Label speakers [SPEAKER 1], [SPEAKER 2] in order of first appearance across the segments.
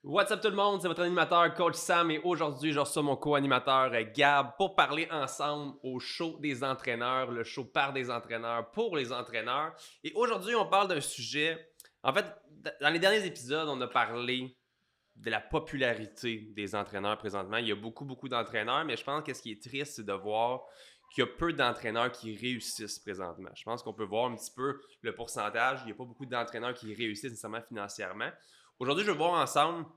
[SPEAKER 1] What's up tout le monde, c'est votre animateur Coach Sam et aujourd'hui je reçois mon co-animateur Gab pour parler ensemble au show des entraîneurs, le show par des entraîneurs pour les entraîneurs. Et aujourd'hui on parle d'un sujet, en fait dans les derniers épisodes on a parlé de la popularité des entraîneurs présentement. Il y a beaucoup d'entraîneurs, mais je pense que ce qui est triste c'est de voir qu'il y a peu d'entraîneurs qui réussissent présentement. Je pense qu'on peut voir un petit peu le pourcentage. Il n'y a pas beaucoup d'entraîneurs qui réussissent nécessairement financièrement. Aujourd'hui, je vais voir ensemble,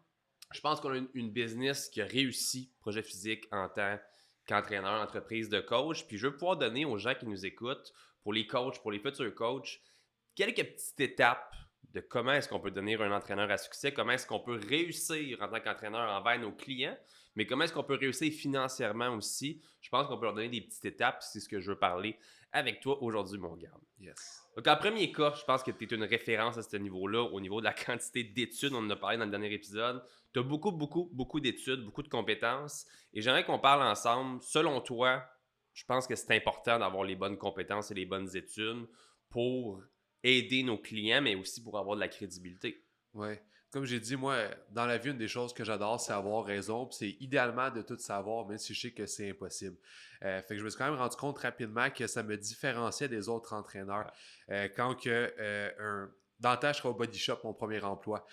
[SPEAKER 1] je pense qu'on a une business qui a réussi projet physique en tant qu'entraîneur, entreprise de coach. Puis je veux pouvoir donner aux gens qui nous écoutent, pour les coachs, pour les futurs coachs, quelques petites étapes de comment est-ce qu'on peut devenir un entraîneur à succès, comment est-ce qu'on peut réussir en tant qu'entraîneur envers nos clients, mais comment est-ce qu'on peut réussir financièrement aussi. Je pense qu'on peut leur donner des petites étapes, c'est ce que je veux parler avec toi aujourd'hui, mon gars.
[SPEAKER 2] Yes.
[SPEAKER 1] Donc, en premier cas, je pense que tu es une référence à ce niveau-là, au niveau de la quantité d'études. On en a parlé dans le dernier épisode. Tu as beaucoup d'études, beaucoup de compétences. Et j'aimerais qu'on parle ensemble. Selon toi, je pense que c'est important d'avoir les bonnes compétences et les bonnes études pour aider nos clients, mais aussi pour avoir de la crédibilité.
[SPEAKER 2] Ouais. Comme j'ai dit, moi, dans la vie, une des choses que j'adore, c'est avoir raison. Puis c'est idéalement de tout savoir, même si je sais que c'est impossible. Fait que je me suis quand même rendu compte rapidement que ça me différenciait des autres entraîneurs.
[SPEAKER 1] Ouais.
[SPEAKER 2] Quand que dans le temps, je serais au Body Shop, mon premier emploi.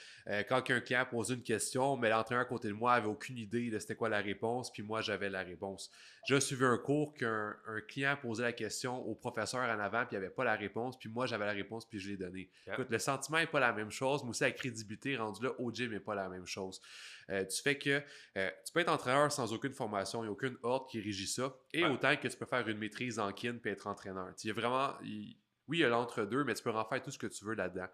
[SPEAKER 2] Quand qu'un client posait une question, mais l'entraîneur à côté de moi avait aucune idée de c'était quoi la réponse, puis moi, j'avais la réponse. J'ai suivi un cours qu'un client posait la question au professeur en avant, puis il n'y avait pas la réponse, puis moi, j'avais la réponse, puis je l'ai donnée.
[SPEAKER 1] Okay.
[SPEAKER 2] Écoute, le sentiment n'est pas la même chose, mais aussi la crédibilité rendue là au gym n'est pas la même chose. Du fait que tu peux être entraîneur sans aucune formation, il n'y a aucune ordre qui régit ça, et
[SPEAKER 1] Ouais.
[SPEAKER 2] autant que tu peux faire une maîtrise en kin puis être entraîneur. Il y a vraiment... oui, il y a l'entre-deux, mais tu peux en faire tout ce que tu veux là-dedans.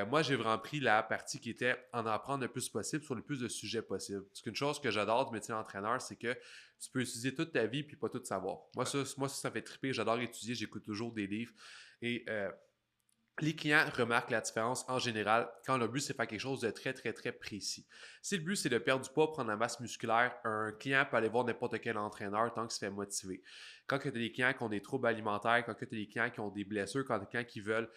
[SPEAKER 2] Moi, j'ai vraiment pris la partie qui était en apprendre le plus possible sur le plus de sujets possible. Parce qu'une chose que j'adore du métier d'entraîneur, c'est que tu peux étudier toute ta vie puis pas tout savoir. Ça fait triper. J'adore étudier, j'écoute toujours des livres. Et les clients remarquent la différence en général quand le but c'est de faire quelque chose de très précis. Si le but c'est de perdre du poids, prendre la masse musculaire, un client peut aller voir n'importe quel entraîneur tant qu'il se fait motiver. Quand tu as des clients qui ont des troubles alimentaires, quand tu as des clients qui ont des blessures, quand tu as des clients qui veulent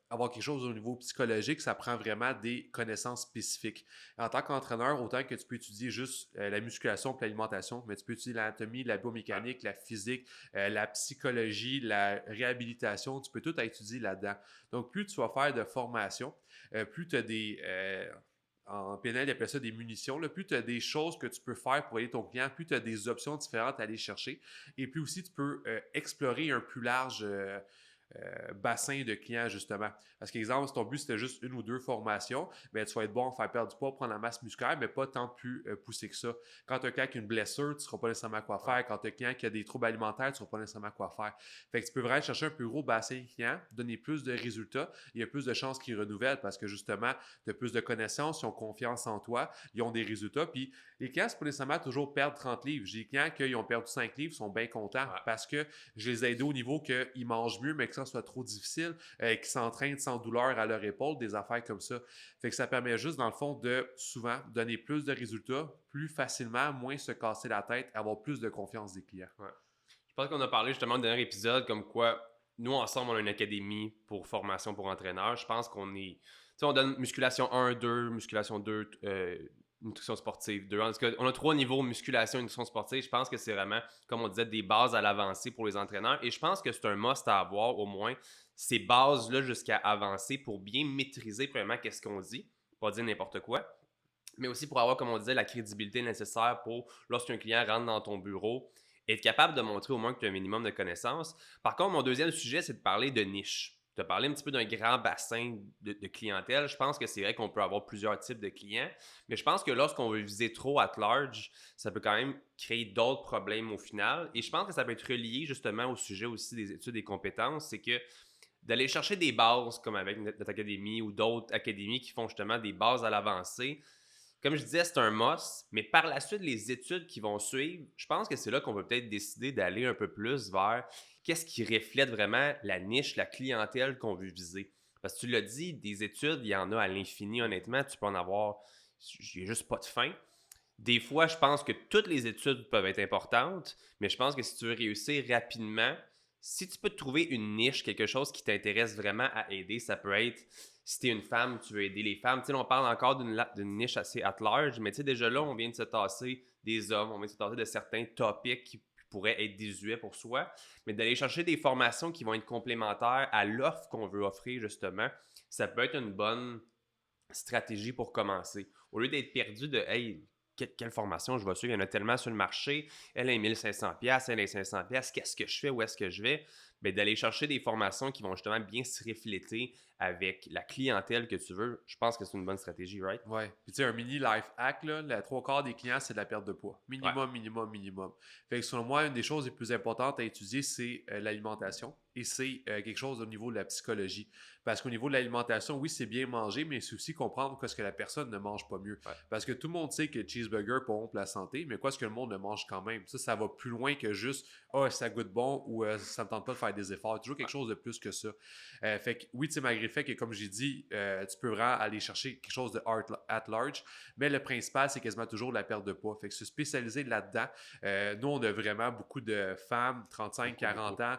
[SPEAKER 2] avoir quelque chose au niveau psychologique, ça prend vraiment des connaissances spécifiques. En tant qu'entraîneur, autant que tu peux étudier juste la musculation et l'alimentation, mais tu peux étudier l'anatomie, la biomécanique, la physique, la psychologie, la réhabilitation, tu peux tout étudier là-dedans. Donc, plus tu vas faire de formation, plus tu as des... en PNL, ils appellent ça des munitions. Là. Plus tu as des choses que tu peux faire pour aider ton client, plus tu as des options différentes à aller chercher. Et puis aussi, tu peux explorer un plus large bassin de clients, justement. Parce qu'exemple, si ton but c'était juste une ou deux formations, ben, tu vas être bon à faire perdre du poids, prendre la masse musculaire, mais pas tant plus poussé que ça. Quand tu as un client qui a une blessure, tu ne sauras pas nécessairement quoi faire. Quand tu as un client qui a des troubles alimentaires, tu ne sauras pas nécessairement quoi faire. Fait que tu peux vraiment chercher un plus gros bassin de clients, donner plus de résultats, il y a plus de chances qu'ils renouvellent parce que justement, tu as plus de connaissances, ils ont confiance en toi, ils ont des résultats. Puis les clients, c'est pas nécessairement toujours perdre 30 livres. J'ai des clients qui ont perdu 5 livres, sont bien contents parce que je les ai aidés au niveau qu'ils mangent mieux, mais que ça soit trop difficile, qu'ils s'entraînent sans douleur à leur épaule, des affaires comme ça. Fait que ça permet juste, dans le fond, de souvent donner plus de résultats, plus facilement, moins se casser la tête, avoir plus de confiance des clients.
[SPEAKER 1] Ouais. Je pense qu'on a parlé justement dans le dernier épisode comme quoi nous ensemble on a une académie pour formation pour entraîneurs. Je pense qu'on est. Tu sais, on donne musculation 1, 2, musculation 2, nutrition sportive 2. En tout cas, on a 3 niveaux musculation et nutrition sportive. Je pense que c'est vraiment, comme on disait, des bases à l'avancée pour les entraîneurs. Et je pense que c'est un must à avoir au moins ces bases-là jusqu'à avancer pour bien maîtriser premièrement qu'est-ce qu'on dit, pas dire n'importe quoi, mais aussi pour avoir, comme on disait, la crédibilité nécessaire pour lorsqu'un client rentre dans ton bureau, être capable de montrer au moins que tu as un minimum de connaissances. Par contre, mon deuxième sujet, c'est de parler de niche. Tu as parlé un petit peu d'un grand bassin de clientèle. Je pense que c'est vrai qu'on peut avoir plusieurs types de clients, mais je pense que lorsqu'on veut viser trop at large, ça peut quand même créer d'autres problèmes au final. Et je pense que ça peut être relié justement au sujet aussi des études et des compétences. C'est que d'aller chercher des bases comme avec notre académie ou d'autres académies qui font justement des bases à l'avancée, comme je disais, c'est un must, mais par la suite, les études qui vont suivre, je pense que c'est là qu'on va peut-être décider d'aller un peu plus vers qu'est-ce qui reflète vraiment la niche, la clientèle qu'on veut viser. Parce que tu l'as dit, des études, il y en a à l'infini, honnêtement, tu peux en avoir, il n'y a juste pas de fin. Des fois, je pense que toutes les études peuvent être importantes, mais je pense que si tu veux réussir rapidement, si tu peux te trouver une niche, quelque chose qui t'intéresse vraiment à aider, ça peut être, si tu es une femme, tu veux aider les femmes. Tu sais, on parle encore d'une niche assez at large, mais tu sais, déjà là, on vient de se tasser des hommes, on vient de se tasser de certains topics qui pourraient être désuets pour soi, mais d'aller chercher des formations qui vont être complémentaires à l'offre qu'on veut offrir, justement, ça peut être une bonne stratégie pour commencer. Au lieu d'être perdu de hey, quelle formation je vais suivre, il y en a tellement sur le marché, elle a 1500$, elle a 500$, qu'est-ce que je fais, où est-ce que je vais? Bien, d'aller chercher des formations qui vont justement bien se refléter avec la clientèle que tu veux, je pense que c'est une bonne stratégie, right?
[SPEAKER 2] Ouais. Puis tu sais, un mini life hack, là, les trois quarts des clients, c'est de la perte de poids.
[SPEAKER 1] Ouais,
[SPEAKER 2] Minimum, minimum, minimum. Fait que selon moi, une des choses les plus importantes à étudier, c'est l'alimentation. Et c'est quelque chose au niveau de la psychologie. Parce qu'au niveau de l'alimentation, oui, c'est bien manger, mais c'est aussi comprendre qu'est-ce que la personne ne mange pas mieux.
[SPEAKER 1] ouais,
[SPEAKER 2] Parce que tout le monde sait que cheeseburger pompe la santé, mais quoi est-ce que le monde ne mange quand même? Ça va plus loin que juste ah, ça goûte bon ou ça me tente pas de faire des efforts. Toujours quelque
[SPEAKER 1] ouais.
[SPEAKER 2] chose de plus que ça. Fait que oui, tu sais, malgré le fait que, comme j'ai dit, tu peux vraiment aller chercher quelque chose de at large, mais le principal, c'est quasiment toujours la perte de poids. Fait que se spécialiser là-dedans, nous, on a vraiment beaucoup de femmes, 35,
[SPEAKER 1] Beaucoup,
[SPEAKER 2] 40
[SPEAKER 1] beaucoup.
[SPEAKER 2] ans,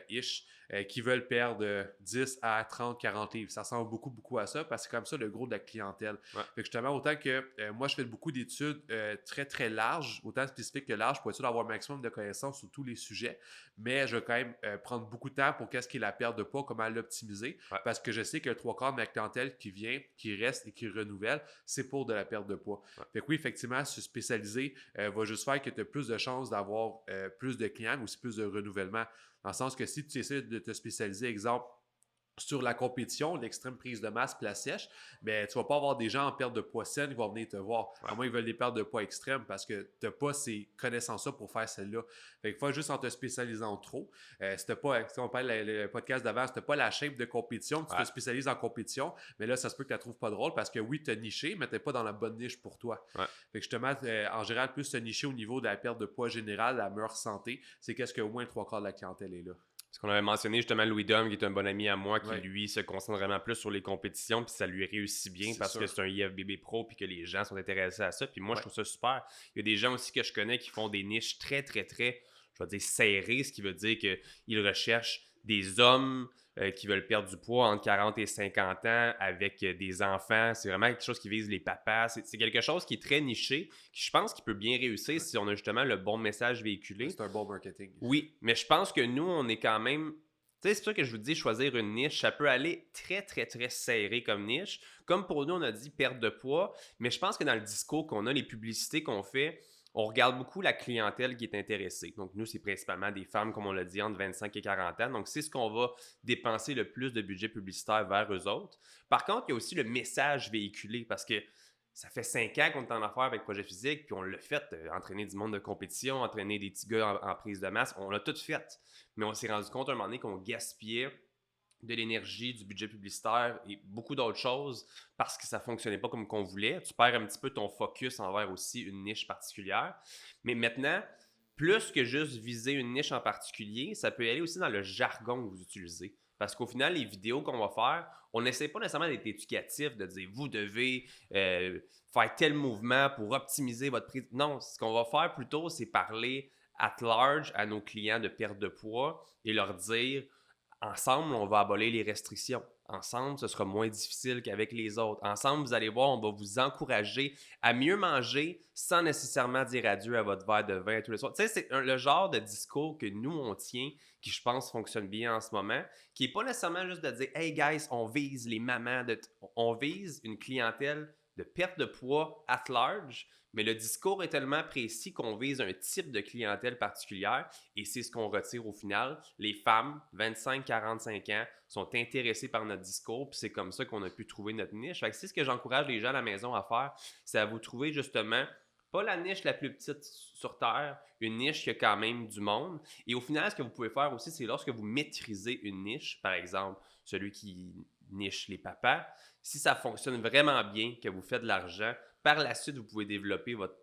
[SPEAKER 2] ish, qui veulent perdre 10 à 30, 40 livres. Ça ressemble beaucoup, beaucoup à ça parce que c'est comme ça le gros de la clientèle.
[SPEAKER 1] Ouais.
[SPEAKER 2] Fait que justement, autant que moi, je fais beaucoup d'études très, très larges, autant spécifiques que larges, pour être sûr d'avoir un maximum de connaissances sur tous les sujets, mais je vais quand même prendre beaucoup de temps pour qu'est-ce qui est la perte de poids, comment l'optimiser,
[SPEAKER 1] Ouais.
[SPEAKER 2] parce que je sais que le trois quarts de ma clientèle qui vient, qui reste et qui renouvelle, c'est pour de la perte de poids.
[SPEAKER 1] Ouais.
[SPEAKER 2] Fait que oui, effectivement, se spécialiser va juste faire que tu as plus de chances d'avoir plus de clients, mais aussi plus de renouvellement. Dans le sens que si tu essaies de te spécialiser, exemple, sur la compétition, l'extrême prise de masse puis la sèche, ben, tu vas pas avoir des gens en perte de poids saine qui vont venir te voir.
[SPEAKER 1] Ouais.
[SPEAKER 2] À moins qu'ils veulent des pertes de poids extrêmes parce que tu n'as pas ces connaissances-là pour faire celle-là. Fait que faut juste en te spécialisant trop. Si pas, si on parle le podcast d'avant, si pas la shape de compétition, tu
[SPEAKER 1] Ouais.
[SPEAKER 2] te spécialises en compétition, mais là, ça se peut que tu la trouves pas drôle parce que oui, tu as niché, mais tu n'es pas dans la bonne niche pour toi.
[SPEAKER 1] Ouais.
[SPEAKER 2] Fait que justement, en général, plus te nicher au niveau de la perte de poids générale, la meilleure santé, c'est qu'est-ce que au moins le trois quarts de la clientèle est là.
[SPEAKER 1] Parce qu'on avait mentionné justement Louis Dom, qui est un bon ami à moi, qui
[SPEAKER 2] Ouais,
[SPEAKER 1] lui se concentre vraiment plus sur les compétitions, puis ça lui réussit bien
[SPEAKER 2] c'est
[SPEAKER 1] parce que
[SPEAKER 2] sûr.
[SPEAKER 1] c'est un IFBB pro, puis que les gens sont intéressés à ça. Puis moi, je
[SPEAKER 2] Ouais.
[SPEAKER 1] trouve ça super. Il y a des gens aussi que je connais qui font des niches très, très, très, je vais dire serrées, ce qui veut dire qu'ils recherchent des hommes qui veulent perdre du poids entre 40 et 50 ans avec des enfants. C'est vraiment quelque chose qui vise les papas. C'est quelque chose qui est très niché, qui je pense qu'il peut bien réussir
[SPEAKER 2] Ouais.
[SPEAKER 1] si on a justement le bon message véhiculé.
[SPEAKER 2] C'est un bon marketing.
[SPEAKER 1] Oui, mais je pense que nous, on est quand même. Tu sais, c'est pour ça que je vous dis choisir une niche. Ça peut aller très, très, très serré comme niche. Comme pour nous, on a dit perte de poids. Mais je pense que dans le discours qu'on a, les publicités qu'on fait, on regarde beaucoup la clientèle qui est intéressée. Donc, nous, c'est principalement des femmes, comme on l'a dit, entre 25 et 40 ans. Donc, c'est ce qu'on va dépenser le plus de budget publicitaire vers eux autres. Par contre, il y a aussi le message véhiculé parce que ça fait 5 ans qu'on est en affaires avec Projet Physique, puis on l'a fait, entraîner du monde de compétition, entraîner des petits gars en prise de masse, on l'a tout fait. Mais on s'est rendu compte à un moment donné qu'on gaspillait de l'énergie, du budget publicitaire et beaucoup d'autres choses parce que ça ne fonctionnait pas comme qu'on voulait. Tu perds un petit peu ton focus envers aussi une niche particulière. Mais maintenant, plus que juste viser une niche en particulier, ça peut aller aussi dans le jargon que vous utilisez. Parce qu'au final, les vidéos qu'on va faire, on n'essaie pas nécessairement d'être éducatif, de dire vous devez faire tel mouvement pour optimiser votre prise. Non, ce qu'on va faire plutôt, c'est parler at large à nos clients de perte de poids et leur dire ensemble, on va abolir les restrictions. Ensemble, ce sera moins difficile qu'avec les autres. Ensemble, vous allez voir, on va vous encourager à mieux manger sans nécessairement dire adieu à votre verre de vin tous les soirs. Tu sais, c'est le genre de discours que nous, on tient, qui je pense fonctionne bien en ce moment, qui n'est pas nécessairement juste de dire « Hey guys, on vise les mamans, on vise une clientèle de perte de poids at large », mais le discours est tellement précis qu'on vise un type de clientèle particulière et c'est ce qu'on retire au final. Les femmes, 25-45 ans, sont intéressées par notre discours puis c'est comme ça qu'on a pu trouver notre niche. Fait que c'est ce que j'encourage les gens à la maison à faire, c'est à vous trouver justement pas la niche la plus petite sur Terre, une niche qui a quand même du monde. Et au final, ce que vous pouvez faire aussi, c'est lorsque vous maîtrisez une niche, par exemple, celui qui niche les papas, si ça fonctionne vraiment bien, que vous faites de l'argent, par la suite, vous pouvez développer votre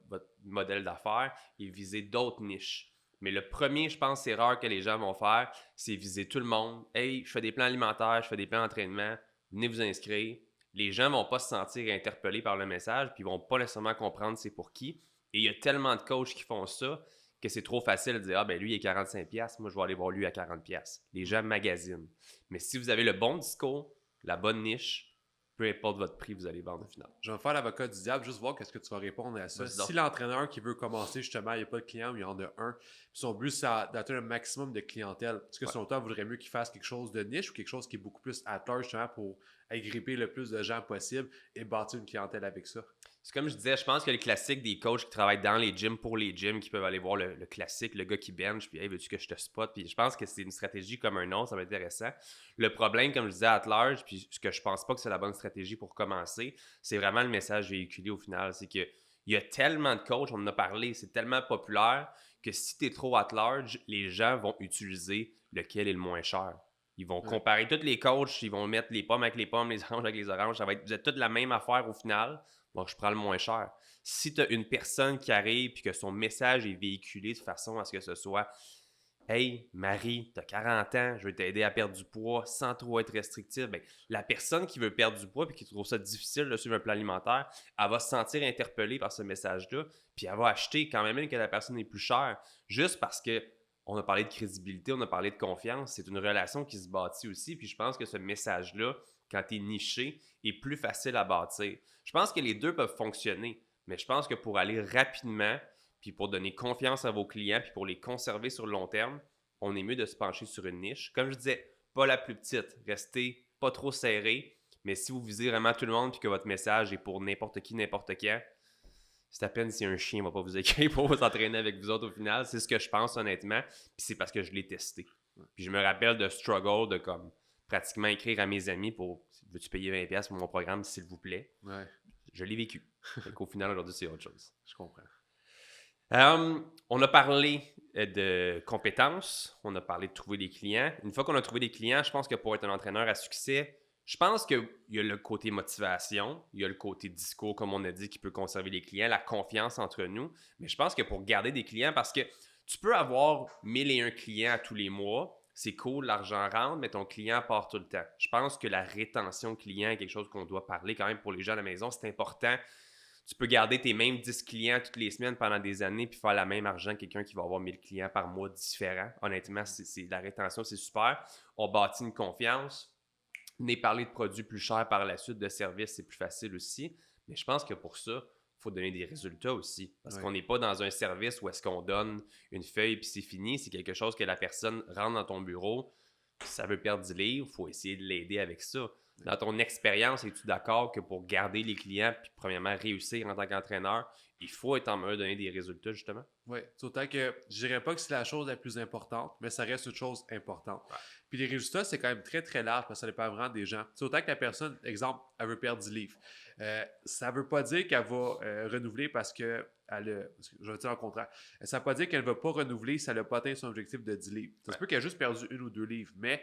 [SPEAKER 1] modèle d'affaires et viser d'autres niches. Mais le premier, je pense, erreur que les gens vont faire, c'est viser tout le monde. Hey, je fais des plans alimentaires, je fais des plans d'entraînement, venez vous inscrire. Les gens ne vont pas se sentir interpellés par le message, puis ils ne vont pas nécessairement comprendre c'est pour qui. Et il y a tellement de coachs qui font ça que c'est trop facile de dire « Ah, ben lui, il est 45$, moi, je vais aller voir lui à 40$. » Les gens magasinent. Mais si vous avez le bon discours, la bonne niche, peu importe votre prix, vous allez vendre au final.
[SPEAKER 2] Je vais me faire l'avocat du diable, juste voir qu'est-ce que tu vas répondre à ça.
[SPEAKER 1] Vas-y donc.
[SPEAKER 2] Si l'entraîneur qui veut commencer, justement, il n'y a pas de client, mais il y en a un, puis son but, c'est d'atteindre un maximum de clientèle. Est-ce que
[SPEAKER 1] Ouais.
[SPEAKER 2] son temps voudrait mieux qu'il fasse quelque chose de niche ou quelque chose qui est beaucoup plus at large, justement, pour agripper le plus de gens possible et bâtir une clientèle avec ça?
[SPEAKER 1] C'est comme je disais, je pense que le classique des coachs qui travaillent dans les gyms pour les gyms, qui peuvent aller voir le classique, le gars qui bench, puis hey, veux-tu que je te spot? Puis je pense que c'est une stratégie comme un autre, ça va être intéressant. Le problème, comme je disais, at large, puis ce que je pense pas que c'est la bonne stratégie pour commencer, c'est vraiment le message véhiculé au final. C'est que il y a tellement de coachs, on en a parlé, c'est tellement populaire que si tu es trop at large, les gens vont utiliser lequel est le moins cher. Ils vont comparer tous les coachs, ils vont mettre les pommes avec les pommes, les oranges avec les oranges. Ça va être, vous êtes toutes la même affaire au final. Donc, je prends le moins cher. Si tu as une personne qui arrive et que son message est véhiculé de façon à ce que ce soit Hey, Marie, tu as 40 ans, je vais t'aider à perdre du poids sans trop être restrictif. Bien, la personne qui veut perdre du poids et qui trouve ça difficile de suivre un plan alimentaire, elle va se sentir interpellée par ce message-là, puis elle va acheter quand même que la personne est plus chère, juste parce que on a parlé de crédibilité, on a parlé de confiance. C'est une relation qui se bâtit aussi. Puis je pense que ce message-là, quand tu es niché, est plus facile à bâtir. Je pense que les deux peuvent fonctionner, mais je pense que pour aller rapidement, puis pour donner confiance à vos clients, puis pour les conserver sur le long terme, on est mieux de se pencher sur une niche. Comme je disais, pas la plus petite. Restez pas trop serré, mais si vous visez vraiment tout le monde puis que votre message est pour n'importe qui, n'importe quand, c'est à peine si un chien ne va pas vous écrire pour vous entraîner avec vous autres au final. C'est ce que je pense honnêtement. Puis c'est parce que je l'ai testé. Puis je me rappelle de struggle de comme pratiquement écrire à mes amis pour veux-tu payer 20$ pour mon programme, s'il vous plaît.
[SPEAKER 2] Ouais.
[SPEAKER 1] Je l'ai vécu. Donc au final, aujourd'hui, c'est autre chose.
[SPEAKER 2] Je comprends.
[SPEAKER 1] On a parlé de compétences, on a parlé de trouver des clients. Une fois qu'on a trouvé des clients, je pense que pour être un entraîneur à succès, je pense qu'il y a le côté motivation, il y a le côté discours, comme on a dit, qui peut conserver les clients, la confiance entre nous. Mais je pense que pour garder des clients, parce que tu peux avoir 1001 clients à tous les mois, c'est cool, l'argent rentre, mais ton client part tout le temps. Je pense que la rétention client est quelque chose qu'on doit parler quand même pour les gens à la maison. C'est important. Tu peux garder tes mêmes 10 clients toutes les semaines pendant des années puis faire la même argent que quelqu'un qui va avoir 1000 clients par mois différents. Honnêtement, la rétention, c'est super. On bâtit une confiance. Venez parler de produits plus chers par la suite, de services, c'est plus facile aussi. Mais je pense que pour ça, il faut donner des résultats aussi. Parce qu'on n'est pas dans un service où est-ce qu'on donne une feuille puis c'est fini. C'est quelque chose que la personne rentre dans ton bureau. Ça veut perdre du livre, il faut essayer de l'aider avec ça. Dans ton expérience, es-tu d'accord que pour garder les clients puis premièrement réussir en tant qu'entraîneur, il faut être en mesure de donner des résultats justement?
[SPEAKER 2] Oui, autant que je dirais pas que c'est la chose la plus importante, mais ça reste une chose importante.
[SPEAKER 1] Ouais.
[SPEAKER 2] Puis les résultats, c'est quand même très très large parce que ça dépend vraiment des gens. C'est autant que la personne, exemple, elle veut perdre 10 livres. Ça veut pas dire qu'elle va renouveler parce que je vais dire en contraire. Ça veut pas dire qu'elle ne va pas renouveler si elle n'a pas atteint son objectif de 10 livres. Ça se peut qu'elle ait juste perdu 1 ou 2 livres, mais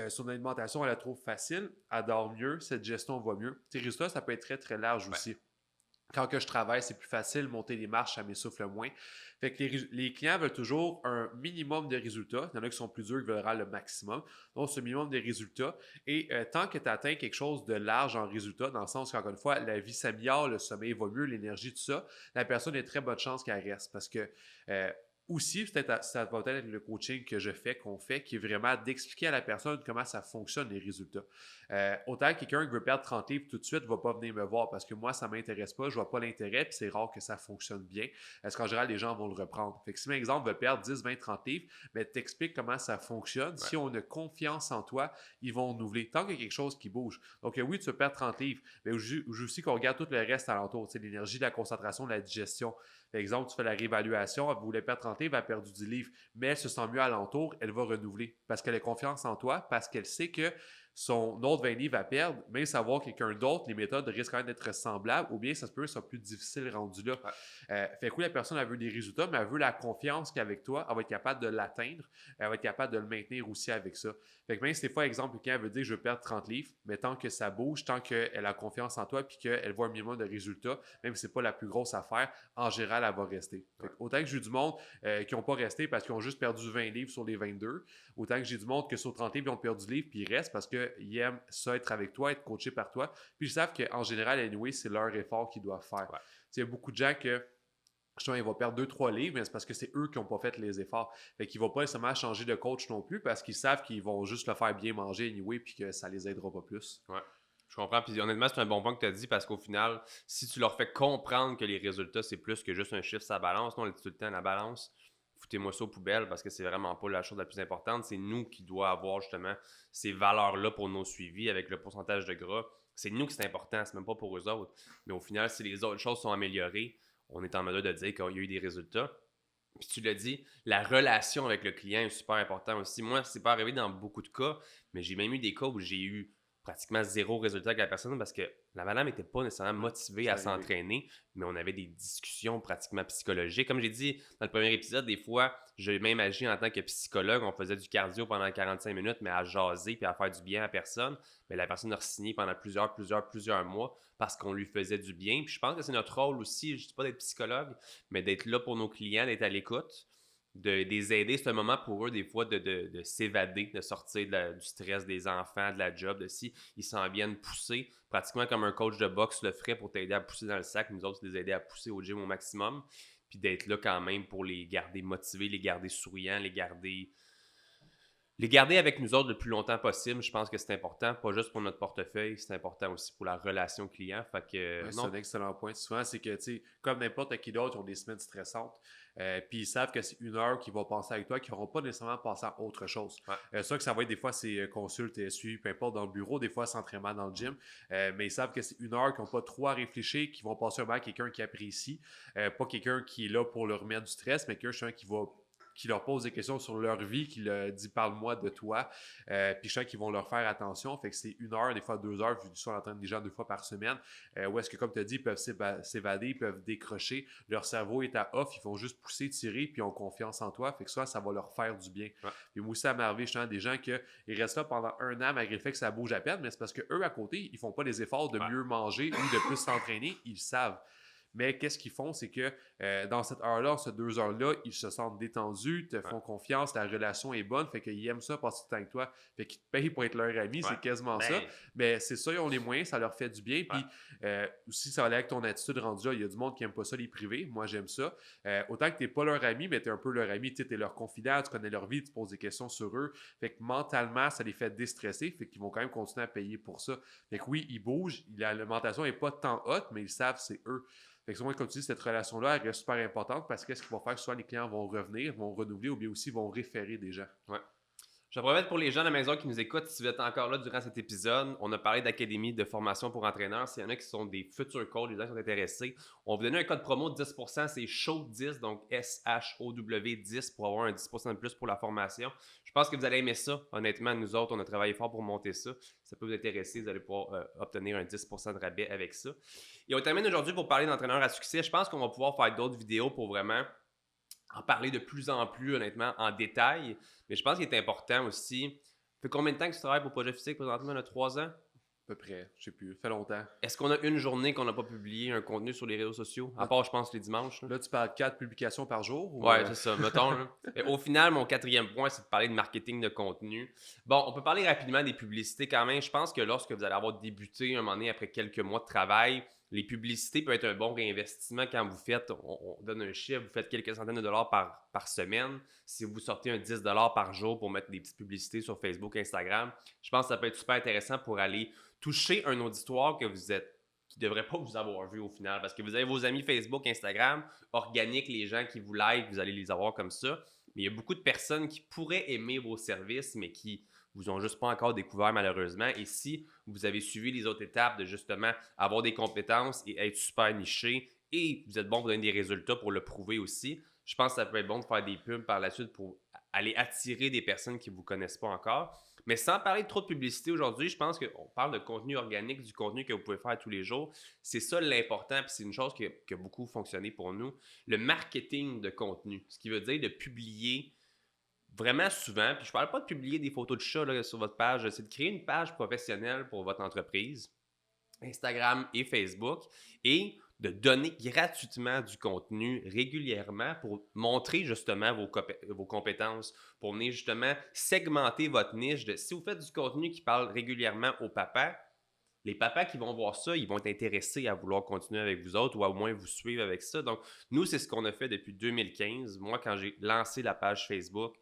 [SPEAKER 2] son alimentation, elle est trop facile, elle dort mieux, cette gestion va mieux. Tes résultats, ça peut être très très large aussi. Quand que je travaille, c'est plus facile, monter les marches, ça m'essouffle moins. Fait que les clients veulent toujours un minimum de résultats. Il y en a qui sont plus durs, qui veulent le maximum. Donc, ce minimum de résultats. Et tant que tu atteins quelque chose de large en résultat, dans le sens qu'encore une fois, la vie s'améliore, le sommeil va mieux, l'énergie, tout ça, la personne a de très bonne chance qu'elle reste. Parce que aussi, ça va peut-être être le coaching que je fais, qu'on fait, qui est vraiment d'expliquer à la personne comment ça fonctionne, les résultats. Autant quelqu'un qui veut perdre 30 livres tout de suite ne va pas venir me voir parce que moi, ça ne m'intéresse pas, je ne vois pas l'intérêt, puis c'est rare que ça fonctionne bien. Parce qu'en général, les gens vont le reprendre. Fait que si, par exemple, veut perdre 10, 20, 30 livres, mais t'expliques comment ça fonctionne. Ouais. Si on a confiance en toi, ils vont renouveler. Tant qu'il y a quelque chose qui bouge. Donc, oui, tu veux perdre 30 livres, mais aussi qu'on regarde tout le reste alentour. L'énergie, la concentration, la digestion. Par exemple, tu fais la réévaluation, elle voulait perdre 30 livres, elle a perdu 10 livres, mais elle se sent mieux alentour, elle va renouveler parce qu'elle a confiance en toi, parce qu'elle sait que son autre 20 livres à perdre, même savoir quelqu'un d'autre, les méthodes risquent quand même d'être semblables, ou bien ça se peut que ce soit plus difficile rendu là. Ouais. Fait que oui, la personne, elle veut des résultats, mais elle veut la confiance qu'avec toi, elle va être capable de l'atteindre, elle va être capable de le maintenir aussi avec ça. Fait que même si des fois, exemple, quelqu'un veut dire je veux perdre 30 livres, mais tant que ça bouge, tant qu'elle a confiance en toi, puis qu'elle voit un minimum de résultats, même si c'est pas la plus grosse affaire, en général, elle va rester. Fait que autant que j'ai du monde qui n'ont pas resté parce qu'ils ont juste perdu 20 livres sur les 22, autant que j'ai du monde que sur 30 livres, ils ont perdu livres, puis ils restent parce qu'ils aiment ça, être avec toi, être coaché par toi. Puis ils savent qu'en général, anyway, c'est leur effort qu'ils doivent faire. Ouais. Il y a beaucoup de gens que justement, il va perdre 2-3 livres, mais c'est parce que c'est eux qui n'ont pas fait les efforts. Fait qu'il ne va pas nécessairement changer de coach non plus parce qu'ils savent qu'ils vont juste le faire bien manger anyway puis que ça les aidera pas plus.
[SPEAKER 1] Ouais. Je comprends. Puis honnêtement, c'est un bon point que tu as dit parce qu'au final, si tu leur fais comprendre que les résultats, c'est plus que juste un chiffre, ça balance, non, on le dit tout le temps, la balance, foutez-moi ça aux poubelles parce que c'est vraiment pas la chose la plus importante. C'est nous qui doit avoir justement ces valeurs-là pour nos suivis avec le pourcentage de gras. C'est nous qui c'est important, c'est même pas pour eux autres. Mais au final, si les autres choses sont améliorées, on est en mesure de dire qu'il y a eu des résultats. Puis tu l'as dit, la relation avec le client est super importante aussi. Moi, c'est pas arrivé dans beaucoup de cas, mais j'ai même eu des cas où j'ai eu pratiquement zéro résultat avec la personne parce que la madame n'était pas nécessairement motivée à s'entraîner, mais on avait des discussions pratiquement psychologiques. Comme j'ai dit dans le premier épisode, des fois, j'ai même agi en tant que psychologue. On faisait du cardio pendant 45 minutes, mais à jaser puis à faire du bien à personne. Mais la personne a signé pendant plusieurs mois parce qu'on lui faisait du bien. Puis je pense que c'est notre rôle aussi, je ne dis pas d'être psychologue, mais d'être là pour nos clients, d'être à l'écoute, de les aider. C'est un moment pour eux, des fois, de s'évader, de sortir du stress des enfants, de la job, de si ils s'en viennent pousser, pratiquement comme un coach de boxe le ferait pour t'aider à pousser dans le sac. Nous autres, c'est de les aider à pousser au gym au maximum, puis d'être là quand même pour les garder motivés, les garder souriants, les garder avec nous autres le plus longtemps possible. Je pense que c'est important, pas juste pour notre portefeuille, c'est important aussi pour la relation client. Fait que,
[SPEAKER 2] Ouais, c'est
[SPEAKER 1] non.
[SPEAKER 2] un excellent point. Souvent, c'est que, tu sais, comme n'importe qui d'autre, ils ont des semaines stressantes. Puis ils savent que c'est 1 heure qu'ils vont passer avec toi, qu'ils n'auront pas nécessairement passé à autre chose.
[SPEAKER 1] Ouais.
[SPEAKER 2] Ça que ça va être des fois, c'est consultes et suivi, peu importe, dans le bureau, des fois, c'est entraînement dans le gym. Mais ils savent que c'est 1 heure qu'ils n'ont pas trop à réfléchir, qu'ils vont passer à quelqu'un qui apprécie. Pas quelqu'un qui est là pour leur remettre du stress, mais quelqu'un qui leur pose des questions sur leur vie, qui leur dit parle-moi de toi, puis je sens qu'ils vont leur faire attention. Fait que c'est 1 heure, des fois 2 heures, vu qu'ils sont en train des gens 2 fois par semaine, où est-ce que, comme tu as dit, ils peuvent s'évader, ils peuvent décrocher, leur cerveau est à off, ils vont juste pousser, tirer, puis ils ont confiance en toi. Fait que ça va leur faire du bien.
[SPEAKER 1] Ouais.
[SPEAKER 2] Puis moi aussi, ça m'est arrivé, justement, des gens qui restent là pendant 1 an, malgré le fait que ça bouge à peine, mais c'est parce qu'eux, à côté, ils font pas les efforts de mieux manger ou de plus s'entraîner, ils savent. Mais qu'est-ce qu'ils font, c'est que dans cette heure-là, ces 2 heures-là, ils se sentent détendus, te font confiance, la relation est bonne, fait qu'ils aiment ça passer du temps avec toi. Fait qu'ils te payent pour être leur ami, c'est quasiment ça. Mais c'est ça, ils ont les moyens, ça leur fait du bien. Puis aussi, ça va aller avec ton attitude rendue là. Il y a du monde qui n'aime pas ça, les privés. Moi, j'aime ça. Autant que tu n'es pas leur ami, mais tu es un peu leur ami. Tu es leur confident, tu connais leur vie, tu poses des questions sur eux. Fait que mentalement, ça les fait déstresser. Fait qu'ils vont quand même continuer à payer pour ça. Fait que oui, ils bougent. L'alimentation n'est pas tant haute, mais ils savent c'est eux. Fait que souvent, comme tu dis, cette relation-là, elle reste super importante parce que qu'est-ce qu'ils vont faire? Soit les clients vont revenir, vont renouveler ou bien aussi vont référer des gens.
[SPEAKER 1] Ouais. Je vais promettre pour les gens à la maison qui nous écoutent, si vous êtes encore là durant cet épisode, on a parlé d'académie de formation pour entraîneurs. S'il y en a qui sont des futurs coachs, des gens qui sont intéressés, on vous donne un code promo de 10%, c'est SHOW10, donc SHOW10 pour avoir un 10% de plus pour la formation. Je pense que vous allez aimer ça. Honnêtement, nous autres, on a travaillé fort pour monter ça. Ça peut vous intéresser, vous allez pouvoir obtenir un 10% de rabais avec ça. Et on termine aujourd'hui pour parler d'entraîneurs à succès. Je pense qu'on va pouvoir faire d'autres vidéos pour vraiment en parler de plus en plus, honnêtement, en détail. Mais je pense qu'il est important aussi. Ça fait combien de temps que tu travailles pour Projet Physique présentement? On a 3 ans?
[SPEAKER 2] À peu près, je sais plus, ça fait longtemps.
[SPEAKER 1] Est-ce qu'on a une journée qu'on n'a pas publié un contenu sur les réseaux sociaux? À part, je pense, les dimanches.
[SPEAKER 2] Là, tu parles de 4 publications par jour?
[SPEAKER 1] Ouais, c'est ça, mettons. Au final, mon 4e point, c'est de parler de marketing de contenu. Bon, on peut parler rapidement des publicités quand même. Je pense que lorsque vous allez avoir débuté un moment donné après quelques mois de travail, les publicités peuvent être un bon réinvestissement quand vous faites, on donne un chiffre, vous faites quelques centaines de dollars par semaine. Si vous sortez un 10$ par jour pour mettre des petites publicités sur Facebook, Instagram, je pense que ça peut être super intéressant pour aller toucher un auditoire qui ne devrait pas vous avoir vu au final. Parce que vous avez vos amis Facebook, Instagram, organiques, les gens qui vous like, vous allez les avoir comme ça. Mais il y a beaucoup de personnes qui pourraient aimer vos services, mais qui vous ont juste pas encore découvert malheureusement. Et si vous avez suivi les autres étapes de justement avoir des compétences et être super niché et vous êtes bon pour donner des résultats pour le prouver aussi, je pense que ça peut être bon de faire des pubs par la suite pour aller attirer des personnes qui ne vous connaissent pas encore. Mais sans parler de trop de publicité aujourd'hui, je pense qu'on parle de contenu organique, du contenu que vous pouvez faire tous les jours. C'est ça l'important, puis c'est une chose qui a beaucoup fonctionné pour nous. Le marketing de contenu, ce qui veut dire de publier vraiment souvent, puis je ne parle pas de publier des photos de chats là, sur votre page, c'est de créer une page professionnelle pour votre entreprise, Instagram et Facebook, et de donner gratuitement du contenu régulièrement pour montrer justement vos compétences, pour venir justement segmenter votre niche. Si vous faites du contenu qui parle régulièrement au papa, les papas qui vont voir ça, ils vont être intéressés à vouloir continuer avec vous autres ou à au moins vous suivre avec ça. Donc, nous, c'est ce qu'on a fait depuis 2015. Moi, quand j'ai lancé la page Facebook,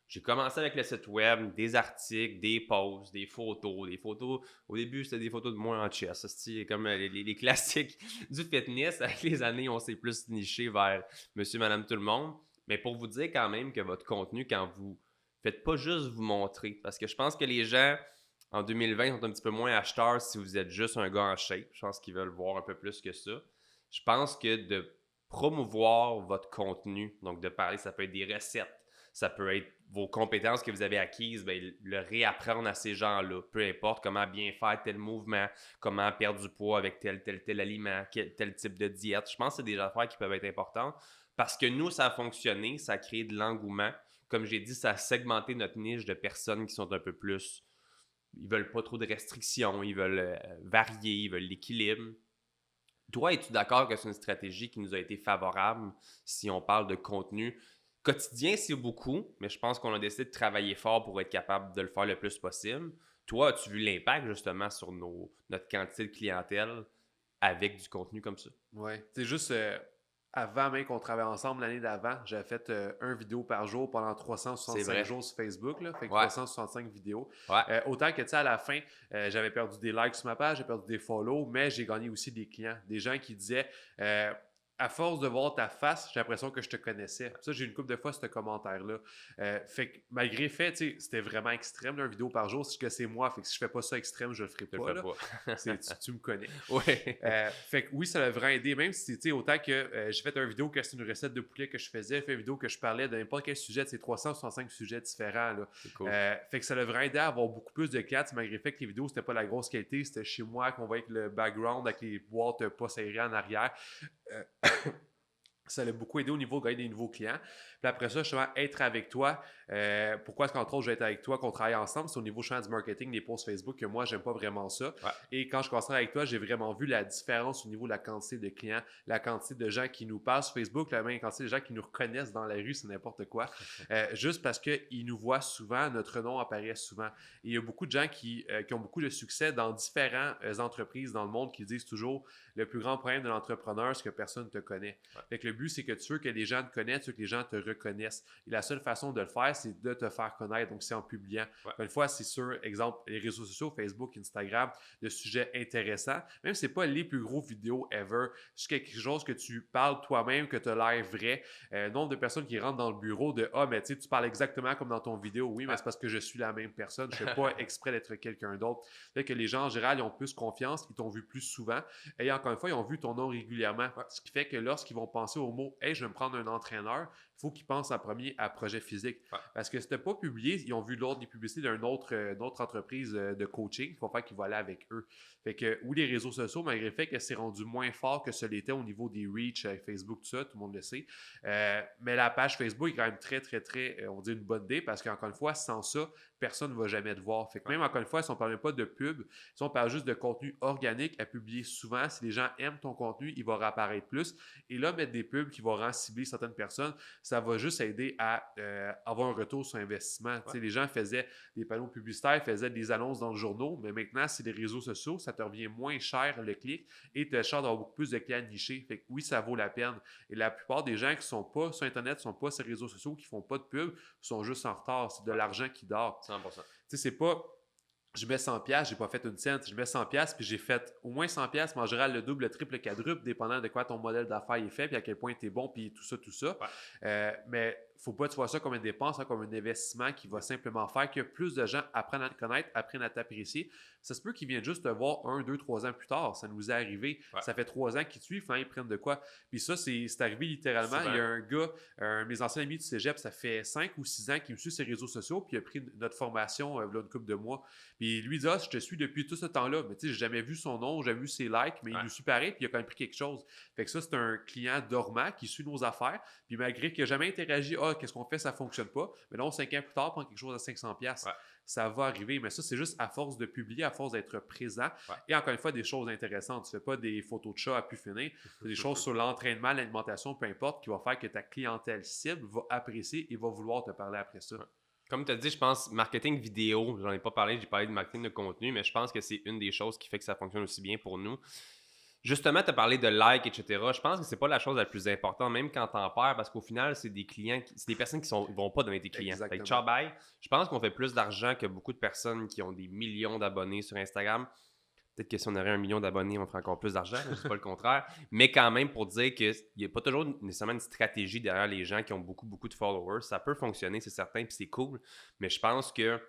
[SPEAKER 1] j'ai commencé avec le site web, des articles, des posts, des photos. Des photos, au début, c'était des photos de moi en chess. C'est comme les classiques du fitness. Avec les années, on s'est plus niché vers monsieur, madame, tout le monde. Mais pour vous dire quand même que votre contenu, quand vous faites pas juste vous montrer, parce que je pense que les gens en 2020 sont un petit peu moins acheteurs si vous êtes juste un gars en shape. Je pense qu'ils veulent voir un peu plus que ça. Je pense que de promouvoir votre contenu, donc de parler, ça peut être des recettes, ça peut être vos compétences que vous avez acquises, bien, le réapprendre à ces gens-là, peu importe comment bien faire tel mouvement, comment perdre du poids avec tel aliment, tel type de diète. Je pense que c'est des affaires qui peuvent être importantes parce que nous, ça a fonctionné, ça a créé de l'engouement. Comme j'ai dit, ça a segmenté notre niche de personnes qui sont un peu plus... Ils veulent pas trop de restrictions, ils veulent varier, ils veulent l'équilibre. Toi, es-tu d'accord que c'est une stratégie qui nous a été favorable si on parle de contenu? Quotidien, c'est beaucoup, mais je pense qu'on a décidé de travailler fort pour être capable de le faire le plus possible. Toi, as-tu vu l'impact justement sur notre quantité de clientèle avec du contenu comme ça?
[SPEAKER 2] Ouais. C'est juste avant même qu'on travaille ensemble l'année d'avant, j'avais fait un vidéo par jour pendant
[SPEAKER 1] C'est
[SPEAKER 2] 365
[SPEAKER 1] vrai.
[SPEAKER 2] jours sur Facebook, là, fait que
[SPEAKER 1] Ouais,
[SPEAKER 2] 365 vidéos.
[SPEAKER 1] ouais,
[SPEAKER 2] Autant que tu sais, à la fin, j'avais perdu des likes sur ma page, j'ai perdu des follow, mais j'ai gagné aussi des clients. Des gens qui disaient à force de voir ta face, j'ai l'impression que je te connaissais. Ça, j'ai eu une couple de fois ce commentaire-là. Fait que malgré fait, tu sais, c'était vraiment extrême, là, une vidéo par jour, c'est que c'est moi. Fait que si je fais pas ça extrême, je le ferai
[SPEAKER 1] je le
[SPEAKER 2] pas.
[SPEAKER 1] fais
[SPEAKER 2] Là.
[SPEAKER 1] pas.
[SPEAKER 2] Tu me connais.
[SPEAKER 1] Ouais.
[SPEAKER 2] Fait que oui, ça a vraiment aidé, même si, tu sais, autant que j'ai fait une vidéo que c'est une recette de poulet que je faisais, j'ai fait une vidéo que je parlais de n'importe quel sujet de ces 365 sujets différents. Là.
[SPEAKER 1] C'est cool.
[SPEAKER 2] Fait que ça a vraiment aidé à avoir beaucoup plus de clients, malgré le fait que les vidéos, c'était pas la grosse qualité, c'était chez moi, qu'on voyait avec le background, avec les boîtes pas serrées en arrière. Euh, Ça l'a beaucoup aidé au niveau de gagner des nouveaux clients. Puis après ça, justement, être avec toi. Pourquoi est-ce qu'entre autres, je vais être avec toi, qu'on travaille ensemble? C'est au niveau champ du marketing, des posts Facebook, que moi, j'aime pas vraiment ça.
[SPEAKER 1] Ouais.
[SPEAKER 2] Et quand je commence avec toi, j'ai vraiment vu la différence au niveau de la quantité de clients, la quantité de gens qui nous parlent sur Facebook, la même quantité de gens qui nous reconnaissent dans la rue, c'est n'importe quoi. Juste parce qu'ils nous voient souvent, notre nom apparaît souvent. Et il y a beaucoup de gens qui ont beaucoup de succès dans différentes entreprises dans le monde qui disent toujours le plus grand problème de l'entrepreneur, c'est que personne ne te connaît.
[SPEAKER 1] Ouais.
[SPEAKER 2] Fait que le but, c'est que tu veux que les gens te connaissent, tu veux que les gens te reconnaissent. Et la seule façon de le faire, c'est de te faire connaître. Donc, c'est en publiant.
[SPEAKER 1] Ouais.
[SPEAKER 2] Une fois, c'est sur, exemple, les réseaux sociaux, Facebook, Instagram, de sujets intéressants. Même si ce n'est pas les plus gros vidéos ever, c'est quelque chose que tu parles toi-même, que tu as l'air vrai. Nombre de personnes qui rentrent dans le bureau de Ah, mais tu sais, tu parles exactement comme dans ton vidéo. Oui, mais c'est parce que je suis la même personne. Je ne fais pas exprès d'être quelqu'un d'autre. Fait que les gens, en général, ils ont plus confiance, ils t'ont vu plus souvent. Et encore une fois, ils ont vu ton nom régulièrement. Ce qui fait que lorsqu'ils vont penser au mot Hey, je vais me prendre un entraîneur, il faut qu'ils pensent en premier à projet physique.
[SPEAKER 1] Ouais.
[SPEAKER 2] Parce que c'était pas publié, ils ont vu l'ordre des publicités d'une autre entreprise de coaching, il faut faire qu'ils vont aller avec eux. Fait que, ou les réseaux sociaux, malgré le fait que c'est rendu moins fort que ce l'était au niveau des reach avec Facebook, tout ça, tout le monde le sait. Mais la page Facebook est quand même très, on dit une bonne idée parce qu'encore une fois, sans ça, personne ne va jamais te voir. Fait que même encore une fois, si on ne parle pas de pub, si on parle juste de contenu organique à publier souvent, si les gens aiment ton contenu, il va réapparaître plus. Et là, mettre des pubs qui vont cibler certaines personnes, ça va juste aider à avoir un retour sur investissement. Ouais. Les gens faisaient des panneaux publicitaires, faisaient des annonces dans le journal, mais maintenant, c'est les réseaux sociaux, ça te revient moins cher le clic et te cher d'avoir beaucoup plus de clients nichés. Fait que oui, ça vaut la peine. Et la plupart des gens qui ne sont pas sur Internet, ne sont pas sur les réseaux sociaux, qui ne font pas de pub, sont juste en retard. C'est de l'argent qui dort.
[SPEAKER 1] 100%.
[SPEAKER 2] Tu sais, c'est pas je mets 100$, j'ai pas fait une cent, je mets 100$, puis j'ai fait au moins 100$, mais en général le double, le triple, le quadruple, dépendant de quoi ton modèle d'affaires est fait, puis à quel point tu es bon, puis tout ça. Ouais. Mais faut pas que tu vois ça comme une dépense, hein, comme un investissement qui va simplement faire que plus de gens apprennent à te connaître, apprennent à t'apprécier. Ça se peut qu'ils viennent juste te voir 1, 2, 3 ans plus tard. Ça nous est arrivé. Ouais. Ça fait 3 ans qu'ils te suivent, ils prennent de quoi. Puis ça, c'est arrivé littéralement. Souvent. Il y a un gars, mes anciens amis du cégep, ça fait 5 ou 6 ans qu'il me suit sur les réseaux sociaux, puis il a pris notre formation là, une couple de mois. Puis lui, il dit, je te suis depuis tout ce temps-là. Mais tu sais, j'ai jamais vu son nom, j'ai jamais vu ses likes, mais ouais. Il nous suit pareil, puis il a quand même pris quelque chose. Fait que ça, c'est un client dormant qui suit nos affaires. Puis malgré qu'il n'a jamais interagi, qu'est-ce qu'on fait, ça ne fonctionne pas. Mais là, 5 ans plus tard, prend quelque chose à 500$. Ouais. Ça va arriver, mais ça, c'est juste à force de publier, à force d'être présent. Ouais. Et encore une fois, des choses intéressantes. Tu ne fais pas des photos de chat à pu finir. C'est des choses sur l'entraînement, l'alimentation, peu importe, qui va faire que ta clientèle cible va apprécier et va vouloir te parler après ça. Ouais.
[SPEAKER 1] Comme tu as dit, je pense marketing vidéo, j'en ai pas parlé, j'ai parlé de marketing de contenu, mais je pense que c'est une des choses qui fait que ça fonctionne aussi bien pour nous. Justement, tu as parlé de likes, etc. Je pense que c'est pas la chose la plus importante, même quand t'en perds, parce qu'au final, c'est des clients, c'est des personnes qui vont pas donner tes clients. Fait que ciao,
[SPEAKER 2] Exactement.
[SPEAKER 1] bye. Je pense qu'on fait plus d'argent que beaucoup de personnes qui ont des millions d'abonnés sur Instagram. Peut-être que si on aurait 1 million d'abonnés, on ferait encore plus d'argent, je ne dis pas le contraire. Mais quand même, pour dire qu'il n'y a pas toujours nécessairement une stratégie derrière les gens qui ont beaucoup, beaucoup de followers. Ça peut fonctionner, c'est certain, puis c'est cool. Mais je pense que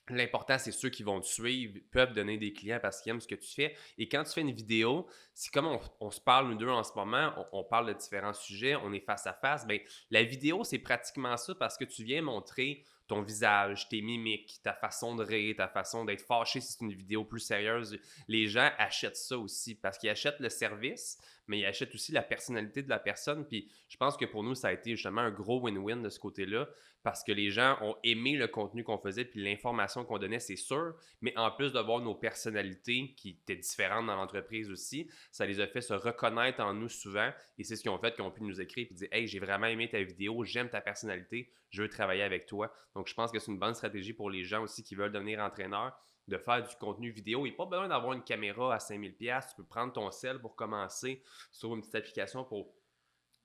[SPEAKER 1] l'important, c'est ceux qui vont te suivre, peuvent donner des clients parce qu'ils aiment ce que tu fais. Et quand tu fais une vidéo, c'est comme on se parle, nous deux, en ce moment, on parle de différents sujets, on est face à face. Bien, la vidéo, c'est pratiquement ça parce que tu viens montrer ton visage, tes mimiques, ta façon de rire, ta façon d'être fâché si c'est une vidéo plus sérieuse. Les gens achètent ça aussi parce qu'ils achètent le service, mais ils achètent aussi la personnalité de la personne. Puis je pense que pour nous, ça a été justement un gros win-win de ce côté-là parce que les gens ont aimé le contenu qu'on faisait puis l'information qu'on donnait, c'est sûr, mais en plus de voir nos personnalités qui étaient différentes dans l'entreprise aussi, ça les a fait se reconnaître en nous souvent et c'est ce qu'ils ont fait, qu'ils ont pu nous écrire et dire « Hey, j'ai vraiment aimé ta vidéo, j'aime ta personnalité, je veux travailler avec toi. » Donc, je pense que c'est une bonne stratégie pour les gens aussi qui veulent devenir entraîneurs de faire du contenu vidéo. Il n'y a pas besoin d'avoir une caméra à 5000$. Tu peux prendre ton cell pour commencer sur une petite application pour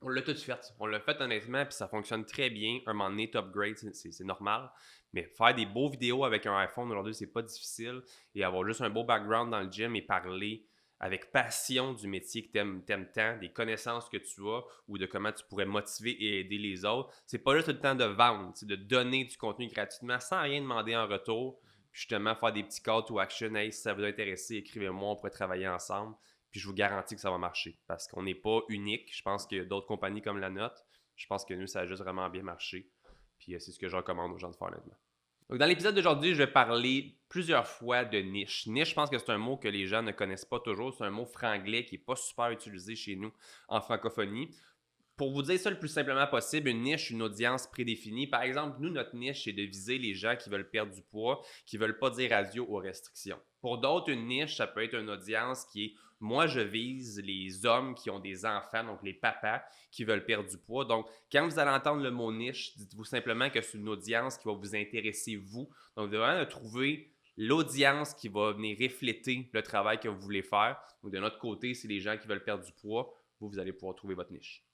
[SPEAKER 1] on l'a tout fait. On l'a fait honnêtement, puis ça fonctionne très bien. Un moment donné, top grade, c'est normal. Mais faire des beaux vidéos avec un iPhone aujourd'hui, c'est pas difficile. Et avoir juste un beau background dans le gym et parler avec passion du métier que t'aimes tant, des connaissances que tu as ou de comment tu pourrais motiver et aider les autres. C'est pas juste le temps de vendre, c'est de donner du contenu gratuitement sans rien demander en retour. Puis justement, faire des petits call to action. Hey, si ça vous intéresse, écrivez-moi, on pourrait travailler ensemble. Puis je vous garantis que ça va marcher parce qu'on n'est pas unique. Je pense qu'il y a d'autres compagnies comme la nôtre. Je pense que nous, ça a juste vraiment bien marché. Puis c'est ce que je recommande aux gens de faire honnêtement. Donc, dans l'épisode d'aujourd'hui, je vais parler plusieurs fois de niche. Niche, je pense que c'est un mot que les gens ne connaissent pas toujours. C'est un mot franglais qui n'est pas super utilisé chez nous en francophonie. Pour vous dire ça le plus simplement possible, une niche, une audience prédéfinie. Par exemple, nous, notre niche, c'est de viser les gens qui veulent perdre du poids, qui ne veulent pas dire adieu aux restrictions. Pour d'autres, une niche, ça peut être une audience qui est moi, je vise les hommes qui ont des enfants, donc les papas qui veulent perdre du poids. Donc, quand vous allez entendre le mot niche, dites-vous simplement que c'est une audience qui va vous intéresser, vous. Donc, vous devez vraiment trouver l'audience qui va venir refléter le travail que vous voulez faire. Donc, de notre côté, c'est les gens qui veulent perdre du poids. Vous allez pouvoir trouver votre niche.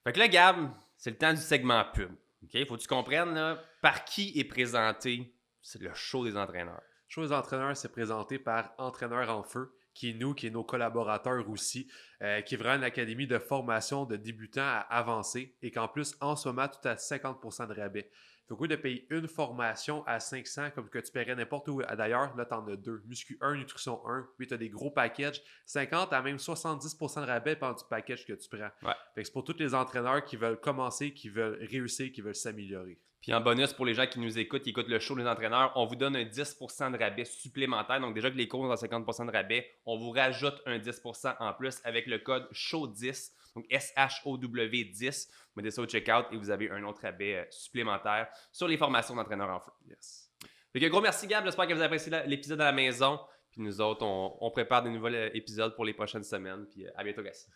[SPEAKER 1] Fait que là, Gab, c'est le temps du segment pub. OK? Faut que tu comprennes là, par qui est présenté le show des entraîneurs.
[SPEAKER 2] Le show des entraîneurs, c'est présenté par Entraîneurs en Feu, qui est nous, qui est nos collaborateurs aussi, qui est vraiment une académie de formation de débutants à avancés et qu'en plus, en ce moment, tout à 50% de rabais. Fait qu'au lieu de payer une formation à 500 comme que tu paierais n'importe où d'ailleurs, là, tu en as deux. Muscu 1, Nutrition 1, puis tu as des gros packages, 50 à même 70% de rabais pendant du package que tu prends.
[SPEAKER 1] Ouais.
[SPEAKER 2] Fait que c'est pour tous les entraîneurs qui veulent commencer, qui veulent réussir, qui veulent s'améliorer.
[SPEAKER 1] Puis en bonus, pour les gens qui nous écoutent, qui écoutent le show des entraîneurs, on vous donne un 10% de rabais supplémentaire. Donc déjà que les cours ont 50% de rabais, on vous rajoute un 10% en plus avec le code SHOW10, donc SHOW10. Vous mettez ça au checkout et vous avez un autre rabais supplémentaire sur les formations d'entraîneurs en feu.
[SPEAKER 2] Yes.
[SPEAKER 1] Fait que gros merci Gab, j'espère que vous avez apprécié l'épisode à la maison. Puis nous autres, on prépare des nouveaux épisodes pour les prochaines semaines. Puis à bientôt, guys.